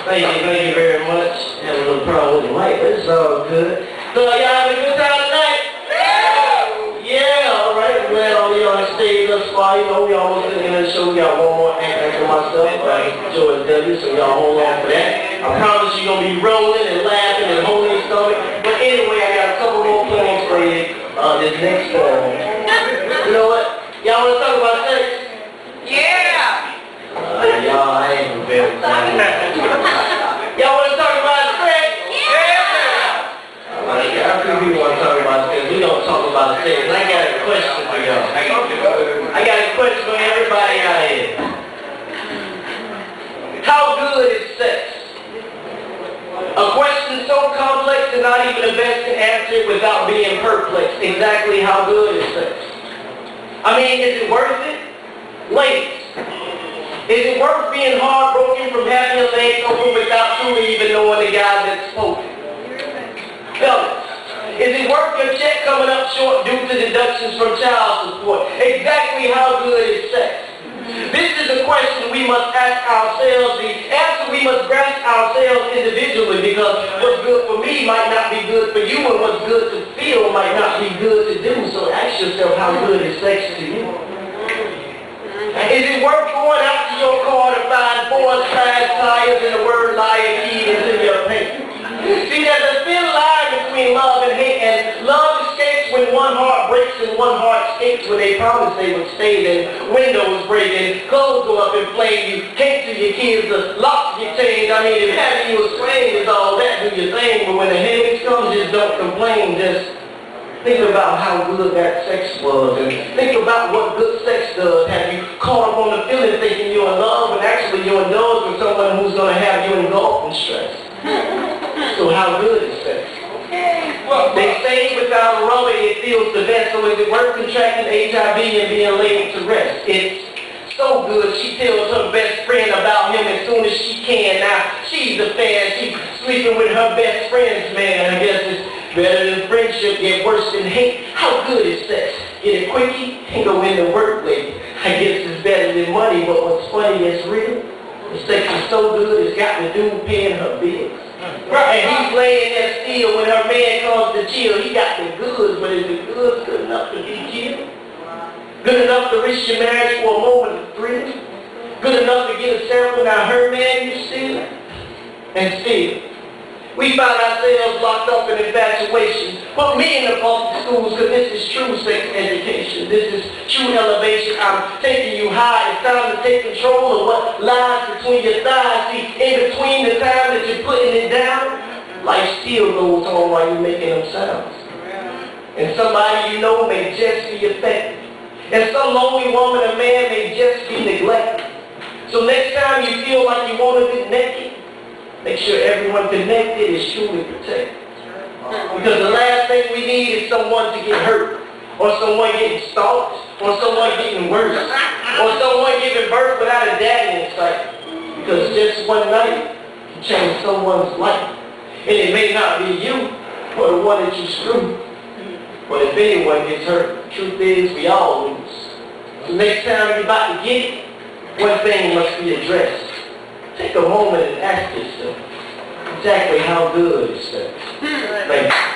Thank you very much. Had a little problem with the mic, but it's all good. So y'all having a good time tonight? Yeah, all right. Well, we on stage thus far. You know, we almost at the end of the show. We got one more act after myself, George W. So y'all hold on for that. I promise you're gonna be rolling and laughing and holding your stomach. But anyway, I got a couple more plans for you. This next song. You know what? Y'all want to talk about sex? Yeah! Y'all, I ain't prepared. Y'all want to talk about sex? Yeah! I think people want to talk about sex. We don't talk about sex. I got a question for y'all. I got a question for everybody out here. How good is sex? A question so complex that not even the best can answer it without being perplexed. Exactly how good is sex? I mean, is it worth it? Ladies, is it worth being heartbroken from having your legs open without truly even knowing the guy that's spoken? Fellas, is it worth your check coming up short due to deductions from child support? Exactly how good is sex? This is a question we must ask ourselves. The answer we must grasp ourselves individually, because what's good for me might not be good for you, and what's good to feel might not be good to do. So ask yourself, how good is sex to you? Is it worth going out to your car to find 4 size tires and the word liar keyed into your paint? See, there's a thin line between love and hate, and love escapes when one heart breaks and one heart escapes when they promise they would stay. Then windows break and clothes go up in flame. You can't see your kids, the locks get changed. I mean, if having you a swing is all that, do your thing. But when the headaches come, just don't complain. Just think about how good that sex was, and think about what good sex does. Have you caught up on the feeling thinking you're in love, and actually you're indulged with someone who's going to have you engulfed in stress? So how good is sex? They say without a rubber it feels the best, so is it worth contracting HIV and being laid to rest? It's so good, she tells her best friend about him as soon as she can. Now, she's a fan, she's sleeping with her best friend's man. I guess it's better than friendship, yet worse than hate. How good is sex? Get a quickie and go into work late. I guess it's better than money, but what's funny is real. The sex is so good, it's got the dude paying her bills. Right. And he's laying there still when her man comes to chill. He got the goods, but is the goods good enough to be killed? Good enough to risk your marriage for a moment of thrill? Good enough to get a sample, now her man you steal? And still, we find ourselves locked up in infatuation. Put me in the public schools, because this is true sex education. This is true elevation. I'm taking you high. It's time to take control of what lies between your thighs. See, in between the time that you're putting it down, life still goes on while you're making them sounds. And somebody you know may just be affected. And some lonely woman or man may just be neglected. So next time you feel like you want to get naked, make sure everyone connected is truly protected. Because the last thing we need is someone to get hurt, or someone getting stalked, or someone getting worse, or someone giving birth without a daddy in sight. Because just one night can change someone's life. And it may not be you, or the one that you screwed. But if anyone gets hurt, the truth is we all lose. So next time you're about to get it, one thing must be addressed. Take a moment and ask yourself, exactly how good is sex? Thank you.